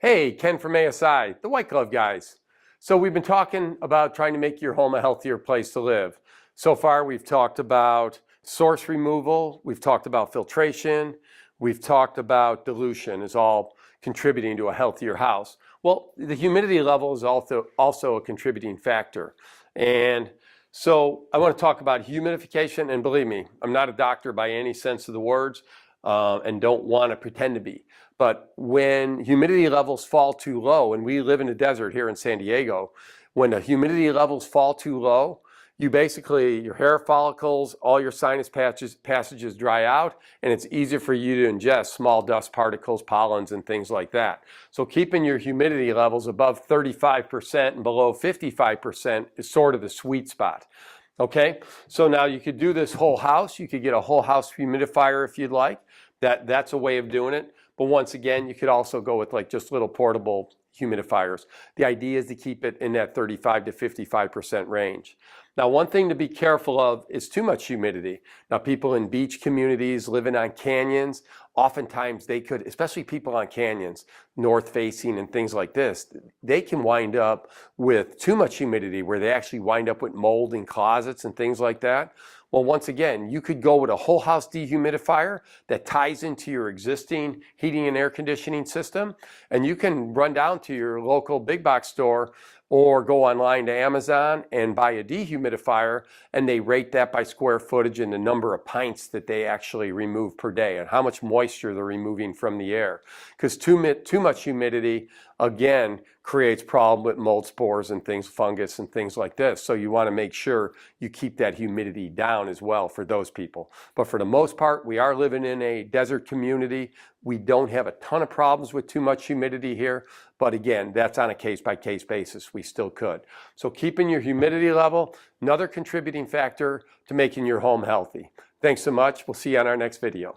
Hey, Ken from ASI, the White Glove guys. So we've been talking about trying to make your home a healthier place to live. So far we've talked about source removal, we've talked about filtration, we've talked about dilution is all contributing to a healthier house. Well, the humidity level is also a contributing factor. And so I want to talk about humidification, and believe me, I'm not a doctor by any sense of the words, and don't want to pretend to be. But when humidity levels fall too low, and we live in the desert here in San Diego, when the humidity levels fall too low, you basically, your hair follicles, all your sinus passages dry out, and it's easier for you to ingest small dust particles, pollens, and things like that. So keeping your humidity levels above 35% and below 55% is sort of the sweet spot. Okay, so now you could do this whole house. You could get a whole house humidifier if you'd like. That's a way of doing it. But once again, you could also go with like just little portable humidifiers. The idea is to keep it in that 35 to 55% range. Now, one thing to be careful of is too much humidity. Now, people in beach communities living on canyons, oftentimes they could, especially people on canyons, north facing and things like this, they can wind up with too much humidity where they actually wind up with mold in closets and things like that. Well, once again, you could go with a whole house dehumidifier that ties into your existing heating and air conditioning system, and you can run down to your local big box store or go online to Amazon and buy a dehumidifier, and they rate that by square footage and the number of pints that they actually remove per day and how much moisture they're removing from the air. Because too much humidity, again, creates problem with mold spores and things, fungus and things like this. So you want to make sure you keep that humidity down as well for those people. But for the most part, we are living in a desert community. We don't have a ton of problems with too much humidity here. But again, that's on a case-by-case basis. We still could. So keeping your humidity level, another contributing factor to making your home healthy. Thanks so much. We'll see you on our next video.